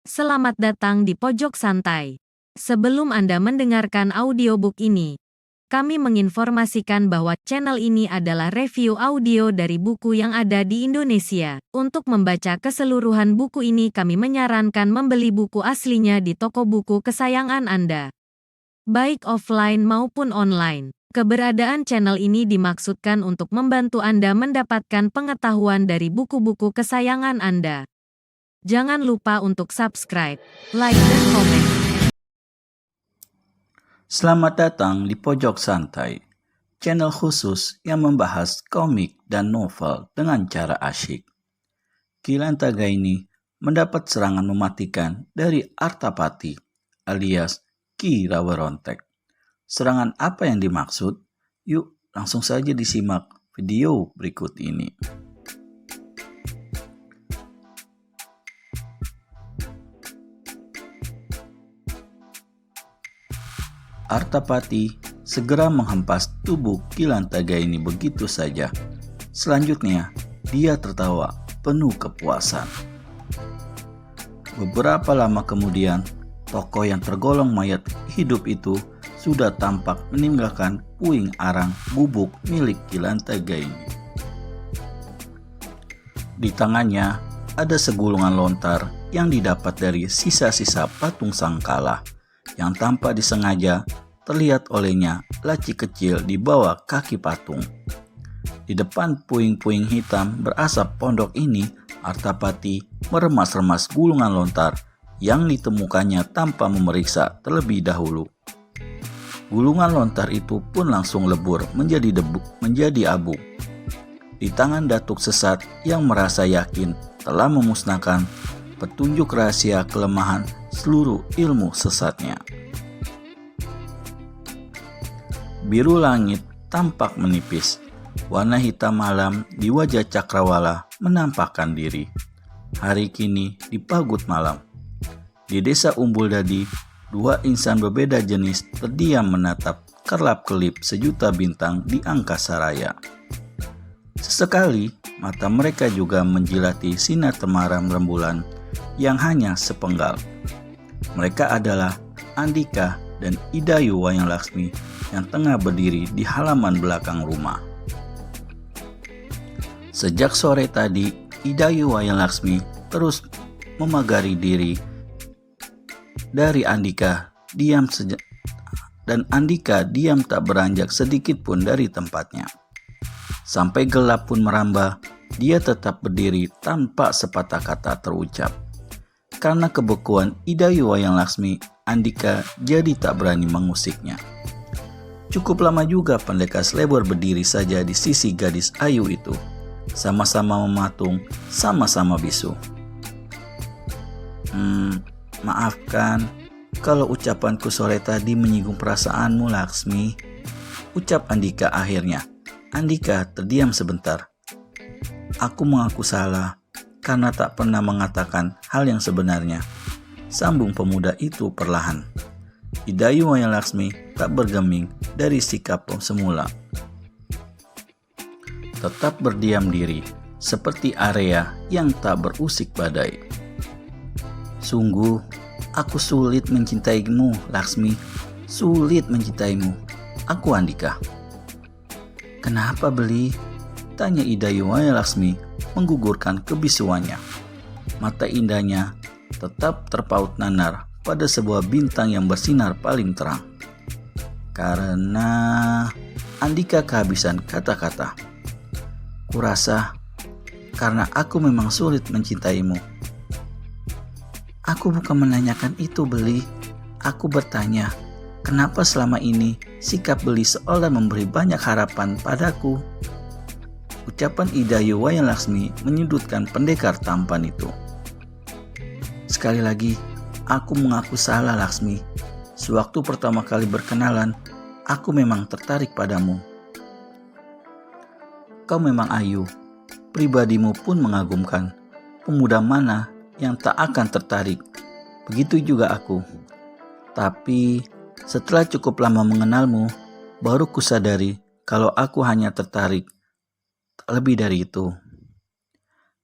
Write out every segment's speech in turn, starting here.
Selamat datang di Pojok Santai. Sebelum Anda mendengarkan audiobook ini, kami menginformasikan bahwa channel ini adalah review audio dari buku yang ada di Indonesia. Untuk membaca keseluruhan buku ini, kami menyarankan membeli buku aslinya di toko buku kesayangan Anda, baik offline maupun online. Keberadaan channel ini dimaksudkan untuk membantu Anda mendapatkan pengetahuan dari buku-buku kesayangan Anda. Jangan lupa untuk subscribe, like, dan komen. Selamat datang di Pojok Santai, channel khusus yang membahas komik dan novel dengan cara asyik. Kilantagaini mendapat serangan mematikan dari Artapati alias Ki Rawarontek. Serangan apa yang dimaksud? Yuk langsung saja disimak video berikut ini. Artapati segera menghempas tubuh Kilantagaini begitu saja. Selanjutnya, dia tertawa penuh kepuasan. Beberapa lama kemudian, tokoh yang tergolong mayat hidup itu sudah tampak meninggalkan puing arang bubuk milik Kilantagaini. Di tangannya ada segulungan lontar yang didapat dari sisa-sisa patung sangkala yang tanpa disengaja terlihat olehnya laci kecil di bawah kaki patung. Di depan puing-puing hitam berasap pondok ini, Artapati meremas-remas gulungan lontar yang ditemukannya tanpa memeriksa terlebih dahulu. Gulungan lontar itu pun langsung lebur menjadi abu. Di tangan datuk sesat yang merasa yakin telah memusnahkan petunjuk rahasia kelemahan seluruh ilmu sesatnya. Biru langit tampak menipis. Warna hitam malam di wajah Cakrawala menampakkan diri. Hari kini di Pagut Malam. Di desa Umbul Dadi, dua insan berbeda jenis terdiam menatap kerlap-kelip sejuta bintang di angkasa raya. Sesekali mata mereka juga menjilati sinar temaram rembulan yang hanya sepenggal. Mereka adalah Andika dan Idayu Wayang Laksmi yang tengah berdiri di halaman belakang rumah. Sejak sore tadi, Idayu Wayang Laksmi terus memagari diri dari Andika dan Andika diam tak beranjak sedikit pun dari tempatnya. Sampai gelap pun merambah, dia tetap berdiri tanpa sepatah kata terucap. Karena kebekuan Idayu Wayang Laksmi, Andika jadi tak berani mengusiknya. Cukup lama juga pendekar Slebor berdiri saja di sisi gadis ayu itu. Sama-sama mematung, sama-sama bisu. Maafkan kalau ucapanku sore tadi menyinggung perasaanmu, Laksmi, ucap Andika akhirnya. Andika terdiam sebentar. Aku mengaku salah karena tak pernah mengatakan hal yang sebenarnya, sambung pemuda itu perlahan. Idayu Wayang Laksmi tak bergeming dari sikap semula. Tetap berdiam diri, seperti area yang tak berusik badai. Sungguh, aku sulit mencintaimu, Laksmi. Sulit mencintaimu. Aku Andika. Kenapa beli? Tanya Idayu Wayang Laksmi menggugurkan kebisuannya. Mata indahnya tetap terpaut nanar pada sebuah bintang yang bersinar paling terang. Karena Andika kehabisan kata-kata. Kurasa karena aku memang sulit mencintaimu. Aku bukan menanyakan itu, Beli. Aku bertanya, kenapa selama ini sikap Beli seolah memberi banyak harapan padaku? Ucapan Idayu Wayang Laksmi menyudutkan pendekar tampan itu. Sekali lagi, aku mengaku salah, Laksmi. Sewaktu pertama kali berkenalan, aku memang tertarik padamu. Kau memang ayu, pribadimu pun mengagumkan. Pemuda mana yang tak akan tertarik? Begitu juga aku. Tapi setelah cukup lama mengenalmu, baru kusadari kalau aku hanya tertarik. Tak lebih dari itu.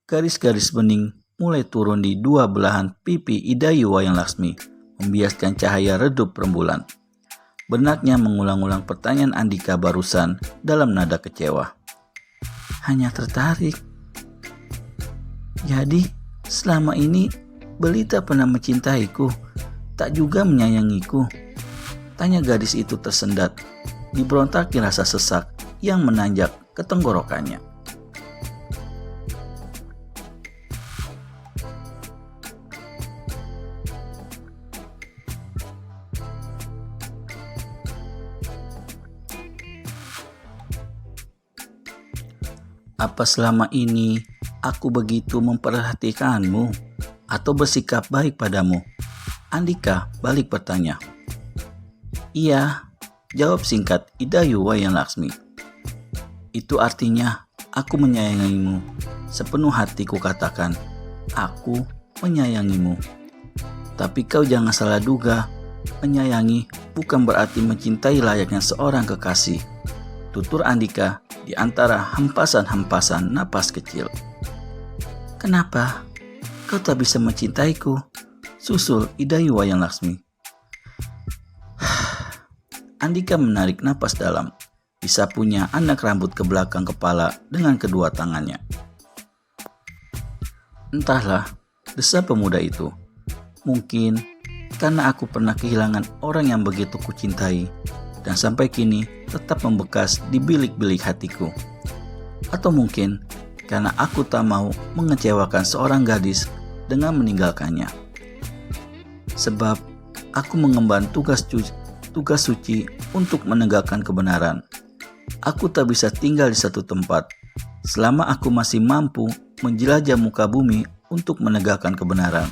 Garis-garis bening mulai turun di dua belahan pipi Idayu Wayang Laksmi, membiaskan cahaya redup rembulan. Benaknya mengulang-ulang pertanyaan Andika barusan dalam nada kecewa. Hanya tertarik. Jadi, selama ini Beli tak pernah mencintaiku, tak juga menyayangiku. Tanya gadis itu tersendat, diberontaki rasa sesak yang menanjak ke tenggorokannya. Apa selama ini aku begitu memperhatikanmu atau bersikap baik padamu? Andika balik bertanya. Iya, jawab singkat Idayu Wayang Laksmi. Itu artinya aku menyayangimu. Sepenuh hatiku katakan, aku menyayangimu. Tapi kau jangan salah duga, menyayangi bukan berarti mencintai layaknya seorang kekasih. Tutur Andika di antara hempasan-hempasan napas kecil. Kenapa? Kau tak bisa mencintaiku? Susul Idayu Wayang Laksmi. Andika menarik napas dalam, disapunya anak rambut ke belakang kepala dengan kedua tangannya. Entahlah, desa pemuda itu. Mungkin karena aku pernah kehilangan orang yang begitu kucintai dan sampai kini tetap membekas di bilik-bilik hatiku. Atau mungkin karena aku tak mau mengecewakan seorang gadis dengan meninggalkannya. Sebab aku mengemban tugas suci untuk menegakkan kebenaran. Aku tak bisa tinggal di satu tempat selama aku masih mampu menjelajah muka bumi untuk menegakkan kebenaran.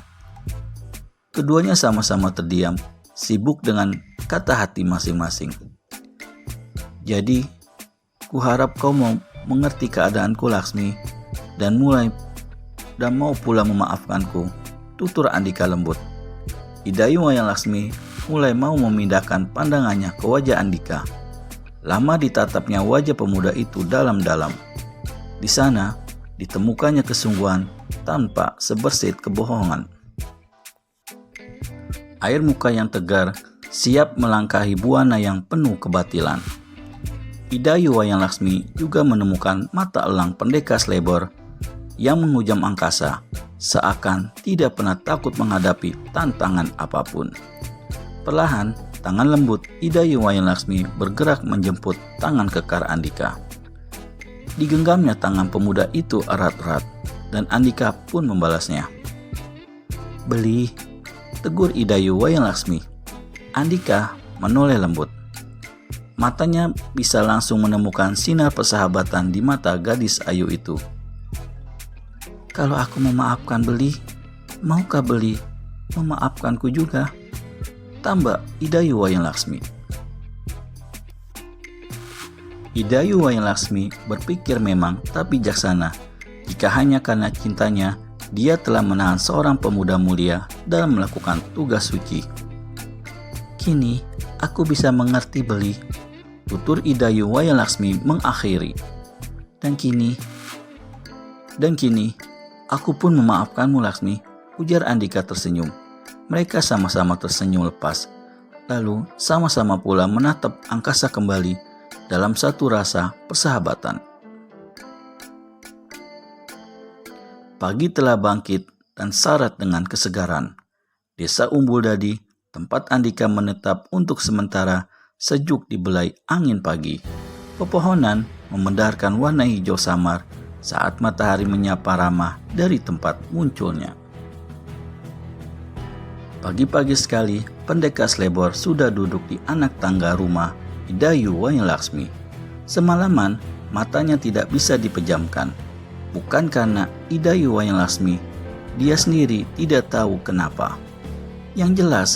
Keduanya sama-sama terdiam, sibuk dengan kata hati masing-masing. Jadi, kuharap kau mau mengerti keadaanku Laksmi dan mau pula memaafkanku, tutur Andika lembut. Idayu Wayang Laksmi mulai mau memindahkan pandangannya ke wajah Andika. Lama ditatapnya wajah pemuda itu dalam-dalam. Di sana ditemukannya kesungguhan tanpa sebersit kebohongan. Air muka yang tegar siap melangkahi buana yang penuh kebatilan. Idayu Wayang Laksmi juga menemukan mata elang pendekar Slebor yang menghujam angkasa, seakan tidak pernah takut menghadapi tantangan apapun. Perlahan, tangan lembut Idayu Wayang Laksmi bergerak menjemput tangan kekar Andika. Digenggamnya tangan pemuda itu erat-erat, dan Andika pun membalasnya. Beli, tegur Idayu Wayang Laksmi. Andika menoleh lembut. Matanya bisa langsung menemukan sinar persahabatan di mata gadis ayu itu. Kalau aku memaafkan Beli, maukah Beli memaafkanku juga? Tambah Idayu Wayang Laksmi. Idayu Wayang Laksmi berpikir memang tak bijaksana jika hanya karena cintanya dia telah menahan seorang pemuda mulia dalam melakukan tugas suci. Kini aku bisa mengerti Beli, tutur Idayu Wayang Laksmi mengakhiri. Dan kini aku pun memaafkanmu Laksmi, ujar Andika tersenyum. Mereka sama-sama tersenyum lepas, lalu sama-sama pula menatap angkasa kembali dalam satu rasa persahabatan. Pagi telah bangkit dan syarat dengan kesegaran. Desa Umbul Dadi, tempat Andika menetap untuk sementara, sejuk dibelai angin pagi. Pepohonan memendarkan warna hijau samar saat matahari menyapa ramah dari tempat munculnya. Pagi-pagi sekali, pendekar Slebor sudah duduk di anak tangga rumah Idayu Wayang Laksmi. Semalaman, matanya tidak bisa dipejamkan. Bukan karena Idayu Wayang Laksmi, dia sendiri tidak tahu kenapa. Yang jelas,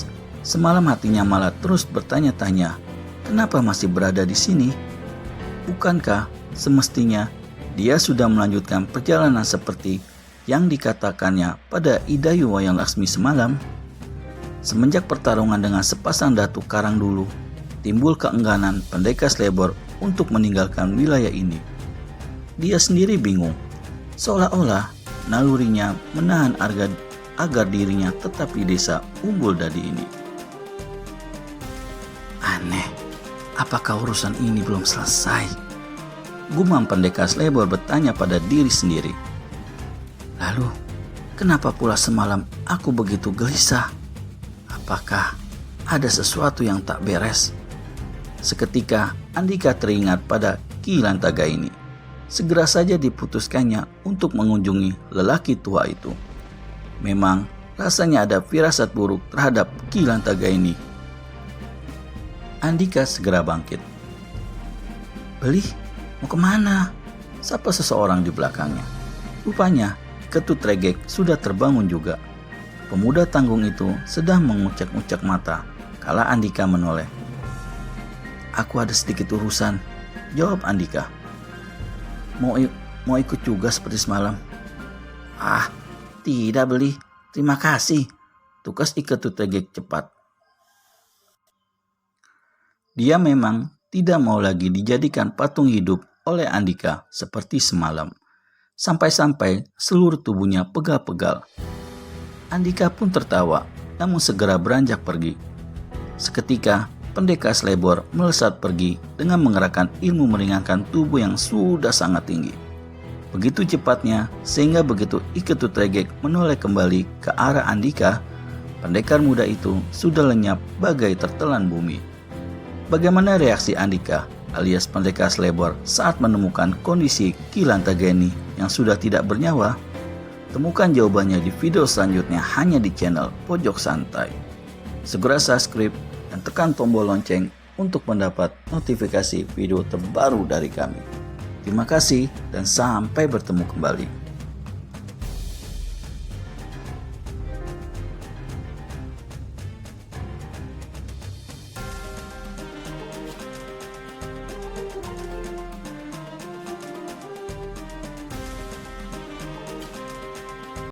semalam hatinya malah terus bertanya-tanya, kenapa masih berada di sini? Bukankah semestinya dia sudah melanjutkan perjalanan seperti yang dikatakannya pada Idayu Wayang Laksmi semalam? Semenjak pertarungan dengan sepasang Datu Karang dulu, timbul keengganan pendekar Slebor untuk meninggalkan wilayah ini. Dia sendiri bingung, seolah-olah nalurinya menahan agar dirinya tetap di desa Umbul Dadi ini. Aneh, apakah urusan ini belum selesai? Gumam pendekar Slebor bertanya pada diri sendiri. Lalu, kenapa pula semalam aku begitu gelisah? Apakah ada sesuatu yang tak beres? Seketika Andika teringat pada Ki Lantaga ini. Segera saja diputuskannya untuk mengunjungi lelaki tua itu. Memang rasanya ada firasat buruk terhadap Ki Lantaga ini. Andika segera bangkit. Beli, mau kemana? Sapa seseorang di belakangnya. Rupanya Ketut Regek sudah terbangun juga. Pemuda tanggung itu sedang mengucek-ucek mata kala Andika menoleh. Aku ada sedikit urusan, jawab Andika. Mau ikut juga seperti semalam? Ah, tidak Beli, terima kasih. Tukas Ketut Regek cepat. Dia memang tidak mau lagi dijadikan patung hidup oleh Andika seperti semalam. Sampai-sampai seluruh tubuhnya pegal-pegal. Andika pun tertawa, namun segera beranjak pergi. Seketika, pendekar Slebor melesat pergi dengan mengerahkan ilmu meringankan tubuh yang sudah sangat tinggi. Begitu cepatnya, sehingga begitu Ketut Regek menoleh kembali ke arah Andika, pendekar muda itu sudah lenyap bagai tertelan bumi. Bagaimana reaksi Andika alias pendekar Slebor saat menemukan kondisi Ki Lantaga ini yang sudah tidak bernyawa? Temukan jawabannya di video selanjutnya hanya di channel Pojok Santai. Segera subscribe dan tekan tombol lonceng untuk mendapat notifikasi video terbaru dari kami. Terima kasih dan sampai bertemu kembali.